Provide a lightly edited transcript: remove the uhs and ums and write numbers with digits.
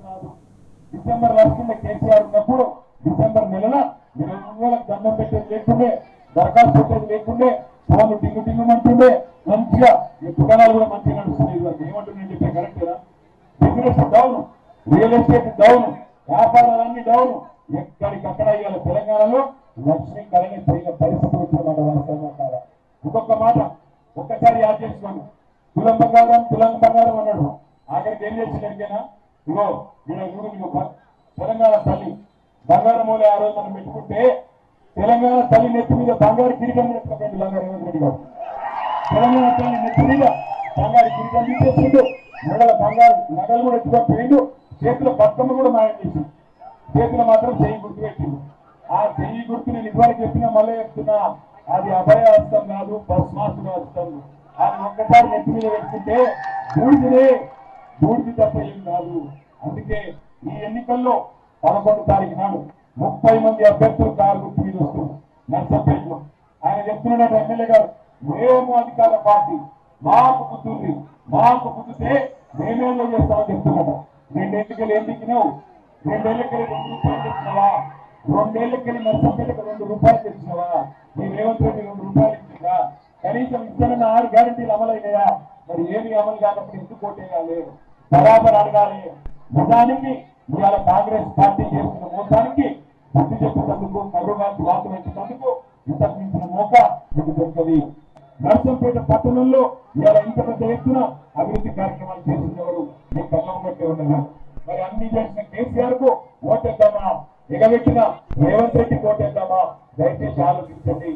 రాదు. డిసెంబర్ కింద కేసీఆర్ ఉన్నప్పుడు డిసెంబర్ నెలలో 20,000 దండం పెట్టేది లేకుండే, దరఖాస్తు పెట్టేది లేకుండే, ఫోన్లు టింగు టింగుమంటుండే, మంచిగా ఈ దుకాణాలు కూడా మంచిగా నడుస్తున్నాయి. ఇవాళ ఏమంటుందని చెప్పే కరెక్టేనా? Business down, real estate down, వ్యాపారాలన్నీ డౌన్. ఎక్కడికక్కడ ఇవాళ తెలంగాణలో లక్ష్మీకరణ చేయని పరిస్థితి వచ్చిందన్నమాట. వాస్తవంగా కాదా? ఇంకొక మాట ఒక్కసారి యాడ్ చేసుకోండి. తులం బంగారం అన్నాడు. ఆఖరికి ఏం చేసిందరికైనా ఇగో వీళ్ళ తెలంగాణ తల్లి బంగారం మూలే ఆ రోజు మనం పెట్టుకుంటే తెలంగాణ తల్లి నెత్తి మీద బంగారు కిరీటం పెట్టుకోండి. రేవంత్ రెడ్డి గారు తెలంగాణ తల్లి నెత్తి మీద బంగారు కిరీటం తీసేసిండు, మెడల బంగారు నగలు కూడా ఎత్తుకొని పోయిండు, చేతుల బతుకమ్మ కూడా మాయం చేసిండు, చేతులు మాత్రం చెయ్యి గుర్తు పెట్టిండు. ఆ చెయ్యి గుర్తు నేను ఇదివరకు చెప్పినా మళ్ళీ చెప్తున్నా, అది అభయ హస్తం కాదు, భస్మాసుల హస్తం. అది ఒక్కసారి నెత్తి మీద పెట్టుకుంటే బూడిది తప్ప ఏం కాదు. అందుకే ఈ ఎన్నికల్లో 11 తారీఖు నాడు 30 మంది అభ్యర్థులు కారు గుర్తు మీద వస్తున్నారు నర్సంపేటలో. ఆయన చెప్తున్నాడు ఎమ్మెల్యే గారు, మేము అధికార పార్టీ, మాకు కుదిరితే మేమేమో చేస్తామని చెప్తున్నాడు. 2 ఎన్నికలు ఏం దిగినావు? 2 ఏళ్ళకెళ్ళి 2 రూపాయలు తెచ్చినవా? 2 ఏళ్ళకెళ్ళి నర్సంపేటకు 2 రూపాయలు తెచ్చినవా? ఈ రేవంత్ రెడ్డి 2 రూపాయలు ఇచ్చిందా? కనీసం ఇస్తానన్న 6 గ్యారంటీలు అమలైనాయా? మరి ఏమి అమలు కాకపోతే ఎందుకు ఓటేయాలి? బరాబర్ అడగాలి. నిజానికి ఇవాళ కాంగ్రెస్ పార్టీ చేస్తున్న మోసానికి బుద్ధి చెప్పేందుకు, కరువుగాకు వాసు వేసేందుకు ఇంతకు మించిన మోక మీకు దొరకది. నర్సంపేట పట్టణంలో ఇవాళ ఇంత పెద్ద ఎత్తున అభివృద్ధి కార్యక్రమాలు చేసినవారు మీ కళ్ళ ఉన్నట్టే ఉండగా, మరి అన్ని చేసిన కేసీఆర్ కు ఓటేద్దామా, ఎగబెట్టిన రేవంత్ రెడ్డికి ఓటేద్దామా? దయచేసి ఆలోచించండి.